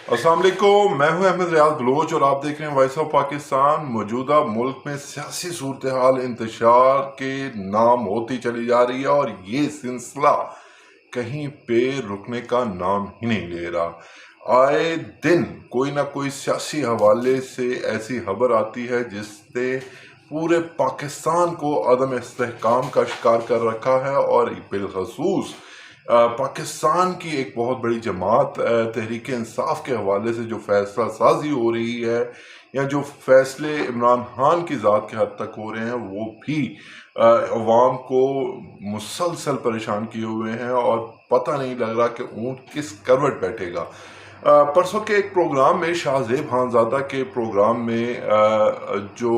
अस्सलाम वालेकुम, मैं हूं अहमद रियाज बलोच और आप देख रहे हैं वॉइस ऑफ पाकिस्तान। मौजूदा मुल्क में सियासी सूरत हाल इंतशार के नाम होती चली जा रही है और ये सिलसिला कहीं पे रुकने का नाम ही नहीं ले रहा। आए दिन कोई ना कोई सियासी हवाले से ऐसी खबर आती है जिसने पूरे पाकिस्तान को अदम इस्तेहकाम का शिकार कर रखा है और बिलखसूस पाकिस्तान की एक बहुत बड़ी जमात तहरीक इंसाफ के हवाले से जो फैसला साजी हो रही है या जो फैसले इमरान खान की ज़ात के हद तक हो रहे हैं वो भी अवाम को मुसलसल परेशान किए हुए हैं और पता नहीं लग रहा कि ऊँट किस करवट बैठेगा। परसों के एक प्रोग्राम में शाहजेब खानजादा के प्रोग्राम में जो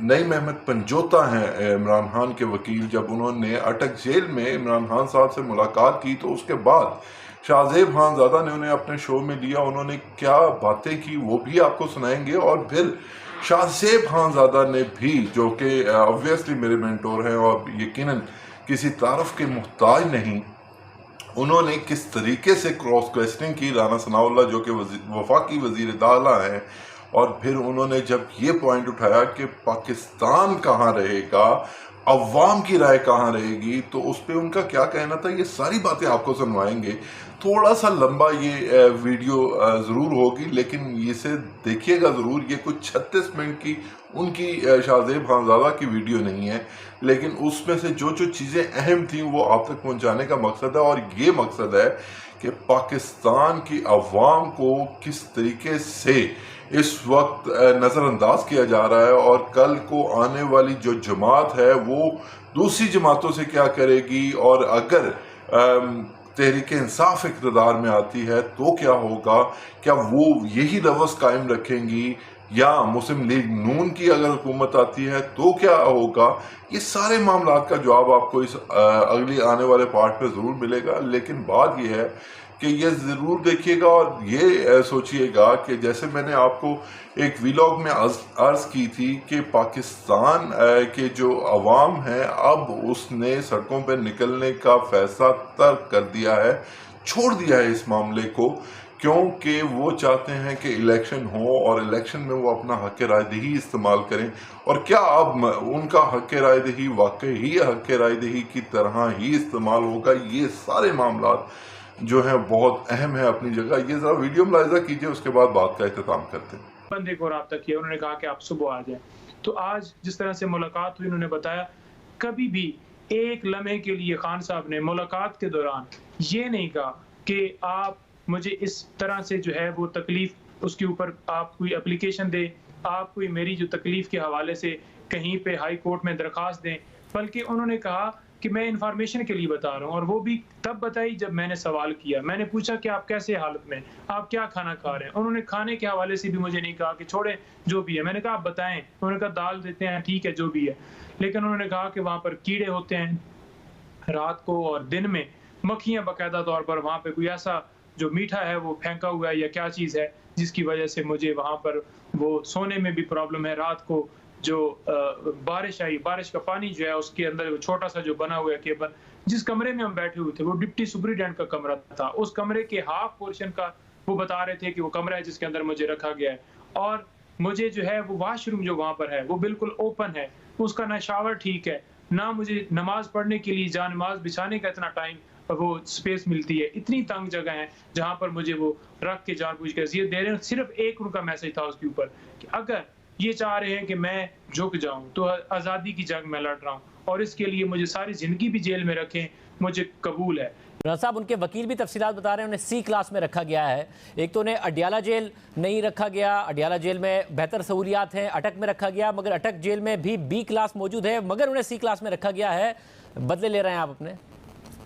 नईम अहमद पंजोता हैं इमरान खान के वकील, जब उन्होंने अटक जेल में इमरान खान साहब से मुलाकात की तो उसके बाद शाहजेब खानजादा ने उन्हें अपने शो में लिया। उन्होंने क्या बातें की वो भी आपको सुनाएंगे और फिर शाहजेब खानजादा ने भी, जो कि ऑब्वियसली मेरे मेंटोर हैं और यकीनन किसी तारफ के मुहताज नहीं, उन्होंने किस तरीके से क्रॉस क्वेश्चनिंग की राना सनाउल्लाह जो कि वफाकी वजीर दाखिला हैं, और फिर उन्होंने जब ये पॉइंट उठाया कि पाकिस्तान कहाँ रहेगा, अवाम की राय कहाँ रहेगी, तो उस पर उनका क्या कहना था, ये सारी बातें आपको सुनवाएंगे। थोड़ा सा लंबा ये वीडियो ज़रूर होगी, लेकिन इसे देखिएगा ज़रूर। ये कुछ 36 मिनट की उनकी शाहजेब खानजादा की वीडियो नहीं है, लेकिन उसमें से जो जो चीज़ें अहम थी वो आप तक पहुंचाने का मकसद है। और ये मकसद है कि पाकिस्तान की अवाम को किस तरीके से इस वक्त नज़रअंदाज किया जा रहा है और कल को आने वाली जो जमात है वो दूसरी जमातों से क्या करेगी, और अगर तहरीक इंसाफ इक़्तिदार में आती है तो क्या होगा, क्या वो यही रवस कायम रखेंगी, या मुस्लिम लीग नून की अगर हुकूमत आती है तो क्या होगा। ये सारे मामला का जवाब आपको इस अगली आने वाले पार्ट में ज़रूर मिलेगा। लेकिन बात यह है कि ये ज़रूर देखिएगा और ये सोचिएगा कि जैसे मैंने आपको एक वीलॉग में अर्ज़ की थी कि पाकिस्तान के जो अवाम है अब उसने सड़कों पर निकलने का फैसला तर्क कर दिया है, छोड़ दिया है इस मामले को, क्योंकि वो चाहते हैं कि इलेक्शन हो और इलेक्शन में वो अपना हक राय दही इस्तेमाल करें। और क्या अब उनका हक राय दही वाकई ही हक राय दही की तरह ही इस्तेमाल होगा, ये सारे मामला जो है बहुत अहम है अपनी जगह। ये जरा वीडियो मुलाहिजा कीजिए, उसके बाद बात का इख्तिताम करते हैं। बंदे को रब्ता किया, उन्होंने कहा कि आप सुबह आ जाएं। तो आज जिस तरह से मुलाकात हुई, उन्होंने बताया कभी भी एक लम्हे के लिए खान साहब ने मुलाकात के दौरान ये नहीं कहा कि आप मुझे इस तरह से जो है वो तकलीफ, उसके ऊपर आप कोई एप्लीकेशन दें, आप कोई मेरी जो तकलीफ के हवाले से कहीं पे हाई कोर्ट में दरखास्त दें, बल्कि उन्होंने कहा कि मैं इन्फॉर्मेशन के लिए बता रहा हूँ। और वो भी तब बताई जब मैंने सवाल किया, मैंने पूछा कि आप कैसे हालत में, आप क्या खाना खा रहे हैं। उन्होंने खाने के हवाले से भी मुझे नहीं कहा कि छोड़ें जो भी है। मैंने कहा आप बताएं, उन्होंने कहा दाल देते हैं, ठीक है जो भी है। लेकिन उन्होंने कहा कि वहाँ पर कीड़े होते हैं रात को और दिन में, मक्खियाँ बाकायदा तौर पर, वहाँ पे कोई ऐसा जो मीठा है वो फेंका हुआ है या क्या चीज़ है जिसकी वजह से मुझे वहाँ पर वो सोने में भी प्रॉब्लम है। रात को जो बारिश आई, बारिश का पानी जो है उसके अंदर वो छोटा सा जो बना हुआ है केबल, जिस कमरे में हम बैठे हुए थे वो डिप्टी सुपरिटेंडेंट का कमरा था। उस कमरे के हाफ पोर्शन का वो बता रहे थे कि वो कमरा है जिसके अंदर मुझे रखा गया है। और मुझे जो है वो वॉशरूम जो वहाँ पर है वो बिल्कुल ओपन है, उसका ना शावर ठीक है, ना मुझे नमाज पढ़ने के लिए जहाँ नमाज बिछाने का इतना टाइम वो स्पेस मिलती है। इतनी तंग जगह है जहाँ पर मुझे वो रख के जानबूझ के अज़ियत दे रहे हैं। सिर्फ एक उनका मैसेज था उसके ऊपर कि अगर ये चाह रहे हैं कि मैं झुक जाऊं तो आज़ादी की जंग में लड़ रहा हूं और इसके लिए मुझे सारी ज़िंदगी भी जेल में रखें, मुझे कबूल है। राना साहब, उनके वकील भी तफसीलात बता रहे हैं, उन्हें सी क्लास में रखा गया है। एक तो उन्हें अडियाला जेल नहीं रखा गया, अडियाला जेल में बेहतर सहूलियात हैं, अटक में रखा गया, मगर अटक जेल में भी बी क्लास मौजूद है, मगर उन्हें सी क्लास में रखा गया है। बदले ले रहे हैं आप अपने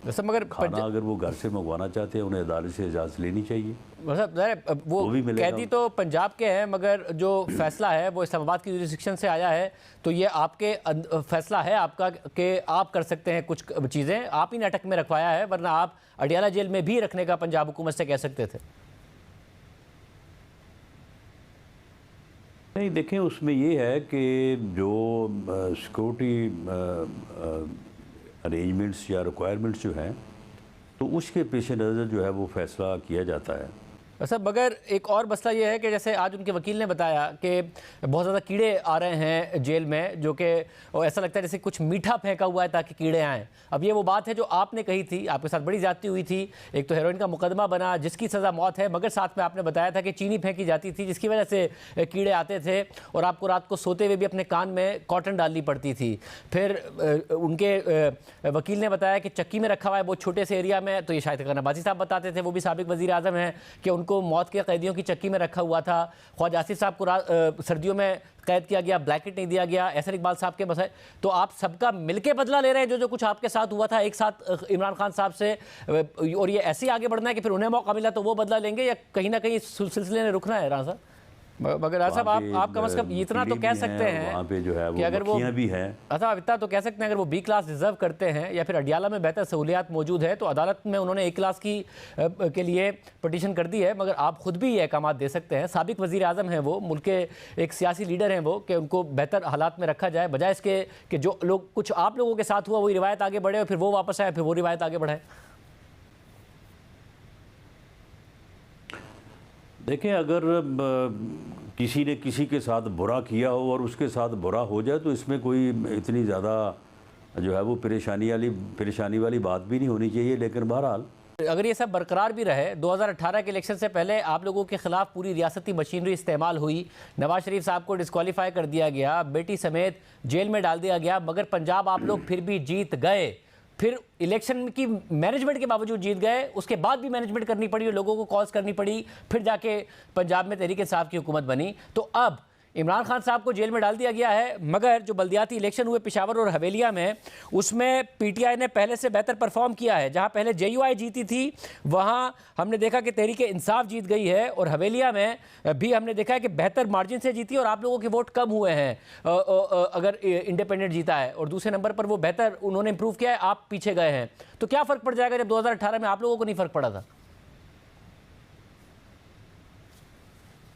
वैसे, मगर खाना अगर वो घर से मंगवाना चाहते हैं उन्हें अदालत से इजाज़त लेनी चाहिए। वो कैदी तो पंजाब के हैं, मगर जो फैसला है वो इस्लामाबाद की जुरिस्डिक्शन से आया है, तो ये आपके फैसला है आपका कि आप कर सकते हैं कुछ चीज़ें, आप ही ने अटक में रखवाया है, वरना आप अडियाला जेल में भी रखने का पंजाब हुकूमत से कह सकते थे। नहीं, देखें उसमें ये है कि जो सिक्योरिटी अरेंजमेंट्स या रिक्वायरमेंट्स जो हैं तो उसके पेश नज़र जो है वो फ़ैसला किया जाता है। सर मगर एक और मसला ये है कि जैसे आज उनके वकील ने बताया कि बहुत ज़्यादा कीड़े आ रहे हैं जेल में, जो कि ऐसा लगता है जैसे कुछ मीठा फेंका हुआ है ताकि कीड़े आएँ। अब ये वो बात है जो आपने कही थी, आपके साथ बड़ी ज़्यादती हुई थी, एक तो हेरोइन का मुकदमा बना जिसकी सज़ा मौत है, मगर साथ में आपने बताया था कि चीनी फेंकी जाती थी जिसकी वजह से कीड़े आते थे और आपको रात को सोते हुए भी अपने कान में कॉटन डालनी पड़ती थी। फिर उनके वकील ने बताया कि चक्की में रखा हुआ है बहुत छोटे से एरिया में, तो ये शायद नवाजी साहब बताते थे, वो भी साबिक वज़ीर आज़म हैं, कि उनको मौत के कैदियों की चक्की में रखा हुआ था। ख्वाजा आसिफ साहब को सर्दियों में कैद किया गया, ब्लैंकेट नहीं दिया गया, ऐसा इकबाल साहब के मसले। तो आप सबका मिलके बदला ले रहे हैं जो कुछ आपके साथ हुआ था एक साथ इमरान खान साहब से, और ये ऐसे ही आगे बढ़ना है कि फिर उन्हें मौका मिला तो वो बदला लेंगे, या कहीं ना कहीं सिलसिले ने रुकना है? राजा मगर साहब आप कम से कम इतना तो कह सकते हैं वहाँ पे जो है कि अगर वो भी हैं, अच्छा आप इतना तो कह सकते हैं अगर वो बी क्लास रिजर्व करते हैं या फिर अडियाला में बेहतर सहूलियात मौजूद है तो अदालत में उन्होंने ए क्लास की के लिए पटिशन कर दी है, मगर आप खुद भी ये अहकाम दे सकते हैं। साबिक वज़ीर आज़म हैं वो, मुल्क के एक सियासी लीडर हैं वो, कि उनको बेहतर हालात में रखा जाए बजाय इसके कि जो लोग कुछ आप लोगों के साथ हुआ वही रिवायत आगे बढ़े और फिर वो वापस आए फिर वो रिवायत आगे बढ़ाए। देखें, अगर किसी ने किसी के साथ बुरा किया हो और उसके साथ बुरा हो जाए तो इसमें कोई इतनी ज़्यादा जो है वो परेशानी वाली बात भी नहीं होनी चाहिए। लेकिन बहरहाल अगर ये सब बरकरार भी रहे, 2018 के इलेक्शन से पहले आप लोगों के खिलाफ पूरी रियासती मशीनरी इस्तेमाल हुई, नवाज शरीफ साहब को डिस्क्वालीफाई कर दिया गया, बेटी समेत जेल में डाल दिया गया, मगर पंजाब आप लोग फिर भी जीत गए। फिर इलेक्शन की मैनेजमेंट के बावजूद जीत गए, उसके बाद भी मैनेजमेंट करनी पड़ी और लोगों को कॉल्स करनी पड़ी, फिर जाके पंजाब में तहरीक इंसाफ की हुकूमत बनी। तो अब इमरान खान साहब को जेल में डाल दिया गया है, मगर जो बल्दियाती इलेक्शन हुए पेशावर और हवेलिया में, उसमें पीटीआई ने पहले से बेहतर परफॉर्म किया है। जहां पहले जेयूआई जीती थी वहां हमने देखा कि तहरीक इंसाफ जीत गई है, और हवेलिया में भी हमने देखा है कि बेहतर मार्जिन से जीती और आप लोगों के वोट कम हुए हैं अगर इंडिपेंडेंट जीता है, और दूसरे नंबर पर वो बेहतर उन्होंने इंप्रूव किया है, आप पीछे गए हैं। तो क्या फ़र्क पड़ जाएगा जब 2018 में आप लोगों को नहीं फ़र्क पड़ा था?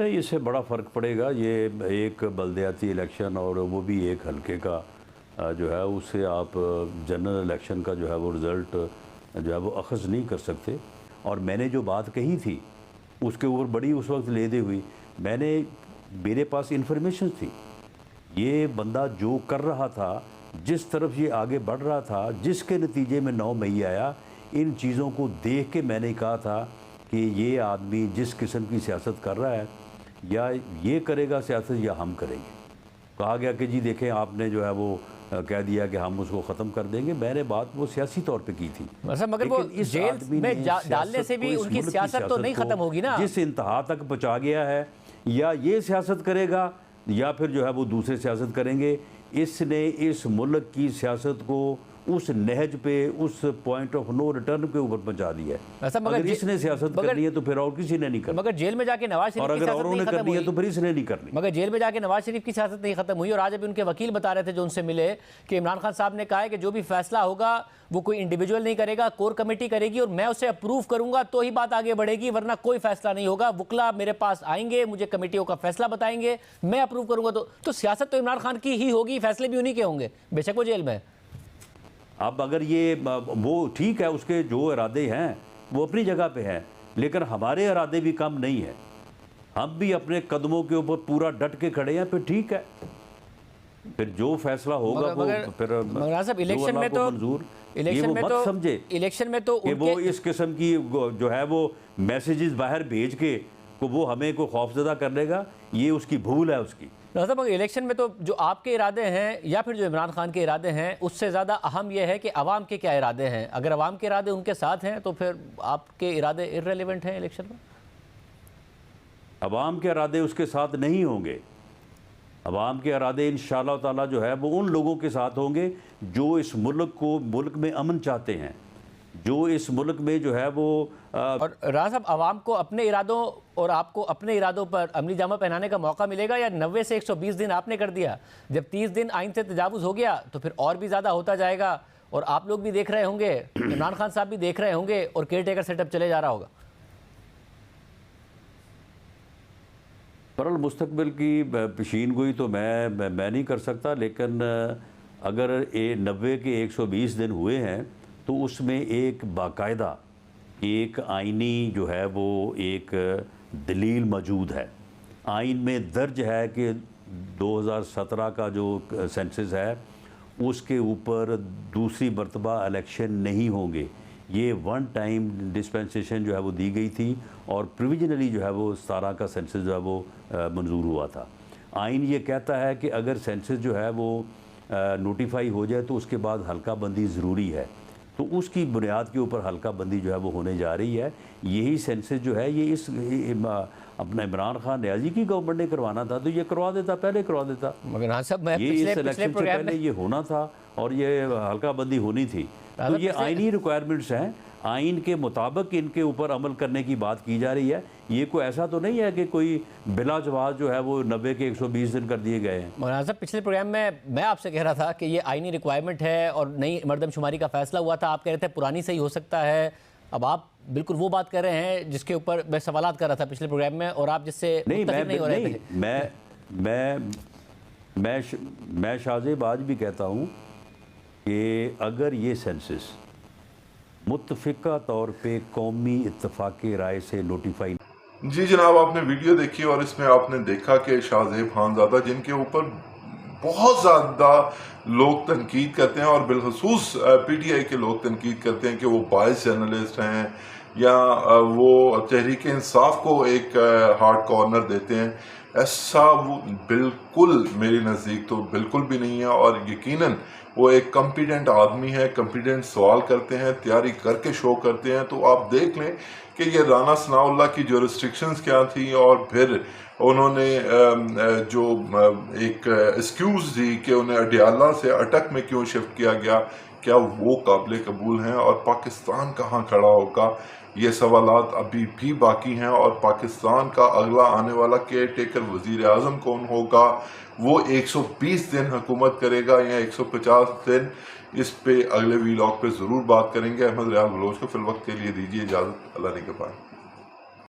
इससे बड़ा फ़र्क पड़ेगा। ये एक बल्दियाती इलेक्शन और वो भी एक हल्के का जो है उससे आप जनरल इलेक्शन का जो है वो रिज़ल्ट जो है वो अखज़ नहीं कर सकते। और मैंने जो बात कही थी उसके ऊपर बड़ी उस वक्त लेदे हुई, मेरे पास इंफॉर्मेशन थी, ये बंदा जो कर रहा था, जिस तरफ ये आगे बढ़ रहा था, जिसके नतीजे में 9 मई आया, इन चीज़ों को देख के मैंने कहा था कि ये आदमी जिस किस्म की सियासत कर रहा है, या ये करेगा सियासत या हम करेंगे। कहा गया कि जी देखें आपने जो है वो कह दिया कि हम उसको ख़त्म कर देंगे। मैंने बात वो सियासी तौर पे की थी, मगर वो जेल में डालने से भी उनकी सियासत तो नहीं ख़त्म होगी ना। जिस इंतहा तक पहुँचा गया है, या ये सियासत करेगा या फिर जो है वो दूसरे सियासत करेंगे। इसने इस मुल्क की सियासत को उस नहज पे, उस पॉइंट ऑफ नो रिटर्न के ऊपर पहुंचा दिया है। अगर इसने सियासत करनी है तो फिर और किसी ने नहीं करनी। मगर जेल में जाके नवाज शरीफ और अगर औरों ने करनी है तो फिर इसने नहीं करनी। मगर जेल में जाके नवाज शरीफ की सियासत नहीं खत्म हुई, और आज अभी उनके वकील बता रहे थे जो उनसे मिले कि इमरान खान साहब ने कहा है कि जो भी फैसला होगा वो कोई इंडिविजुअल नहीं करेगा, कोर कमेटी करेगी और मैं उसे अप्रूव करूंगा तो ही बात आगे बढ़ेगी, वरना कोई फैसला नहीं होगा। वकला मेरे पास आएंगे, मुझे कमेटियों का फैसला बताएंगे, मैं अप्रूव करूंगा। तो सियासत तो इमरान खान की ही होगी, फैसले भी उन्हीं के होंगे, बेशक वो जेल में। अब अगर ये वो ठीक है, उसके जो इरादे हैं वो अपनी जगह पे हैं, लेकिन हमारे इरादे भी कम नहीं है। हम भी अपने कदमों के ऊपर पूरा डट के खड़े हैं। फिर ठीक है, फिर जो फैसला होगा वो फिर इलेक्शन में तो मंजूर, इलेक्शन में तो समझे इलेक्शन में तो कि वो इस किस्म की जो है वो मैसेजेस बाहर भेज के को वो हमें को खौफजदा कर लेगा, ये उसकी भूल है उसकी। मतलब इलेक्शन में तो जो आपके इरादे हैं या फिर जो इमरान खान के इरादे हैं, उससे ज़्यादा अहम यह है कि अवाम के क्या इरादे हैं। अगर अवाम के इरादे उनके साथ हैं तो फिर आपके इरादे इररेलेवेंट हैं इलेक्शन में। अवाम के इरादे उसके साथ नहीं होंगे। अवाम के इरादे इंशाअल्लाह ताला जो है वो उन लोगों के साथ होंगे जो इस मुल्क में अमन चाहते हैं, जो इस मुल्क में जो है वो और राजा साहब, अवाम को अपने इरादों और आपको अपने इरादों पर अमली जामा पहनाने का मौका मिलेगा, या 90 से 120 दिन आपने कर दिया? जब 30 दिन आइन से तजावुज़ हो गया तो फिर और भी ज़्यादा होता जाएगा, और आप लोग भी देख रहे होंगे, इमरान खान साहब भी देख रहे होंगे, और केयर टेकर सेटअप चले जा रहा होगा। परल मुस्तकबिल की पेशीन गोई तो मैं नहीं कर सकता, लेकिन अगर 90 के 120 दिन हुए हैं तो उसमें एक बाकायदा एक आइनी जो है वो एक दलील मौजूद है। आइन में दर्ज है कि 2017 का जो सेंसस है उसके ऊपर दूसरी मरतबा इलेक्शन नहीं होंगे। ये वन टाइम डिस्पेंसेशन जो है वो दी गई थी और प्रोविजनली जो है वो 17 का सेंसस जो है वो मंजूर हुआ था। आइन ये कहता है कि अगर सेंसस जो है वो नोटिफाई हो जाए तो उसके बाद हल्का बंदी ज़रूरी है, तो उसकी बुनियाद के ऊपर हल्का बंदी जो है वो होने जा रही है। यही सेंसस जो है ये अपना इमरान खान न्याजी की गवर्नमेंट ने करवाना था तो ये करवा देता, पहले करवा देता। मगर हाँ साहब, मैं ये इस इलेक्शन से पहले ये होना था और ये हल्का बंदी होनी थी। तो ये आइनी रिक्वायरमेंट्स हैं, आइन के मुताबिक इनके ऊपर अमल करने की बात की जा रही है। ये कोई ऐसा तो नहीं है कि कोई बिला जवाब जो है वो 90 के 120 दिन कर दिए गए हैं। मौलाना साहब, पिछले प्रोग्राम में मैं आपसे कह रहा था कि ये आइनी रिक्वायरमेंट है और नई मरदमशुमारी का फैसला हुआ था, आप कह रहे थे पुरानी से ही हो सकता है। अब आप बिल्कुल वो बात कर रहे हैं जिसके ऊपर मैं सवालात कर रहा था पिछले प्रोग्राम में और आप जिससे नहीं हो रहे थे। मैं शाहजेब आज भी कहता हूँ कि अगर ये सेंसस मुत्तफ़िका तौर पे कौमी इत्तफ़ाक़ राय से नोटिफाई। जी जनाब, आपने वीडियो देखी और इसमें आपने देखा कि शाहजेब खानज़ादा जिनके ऊपर बहुत ज़्यादा लोग तनकीद करते हैं और बिलखसूस PTI के लोग तनकीद करते हैं कि वो बायस जर्नलिस्ट हैं या वो तहरीक इंसाफ को एक हार्ड कॉर्नर देते हैं, ऐसा वो बिल्कुल मेरे नज़दीक तो बिल्कुल भी नहीं है। और यकीनन वो एक कॉम्पिटेंट आदमी है, कॉम्पिटेंट सवाल करते हैं, तैयारी करके शो करते हैं। तो आप देख लें कि ये राना सनाउल्लाह की जो रिस्ट्रिक्शंस क्या थी और फिर उन्होंने जो एक एक्सक्यूज़ दी कि उन्हें अडियाला से अटक में क्यों शिफ्ट किया गया, क्या वो काबिल कबूल हैं और पाकिस्तान कहाँ खड़ा होगा, ये सवालात अभी भी बाकी हैं। और पाकिस्तान का अगला आने वाला केयर टेकर वज़ीर आज़म कौन होगा, वो 120 दिन हुकूमत करेगा या 150 दिन, इस पे अगले वीलॉग पे ज़रूर बात करेंगे। अहमद रियाज बलोच को फिल वक्त के लिए दीजिए इजाज़त। अल्लाह निगहबान।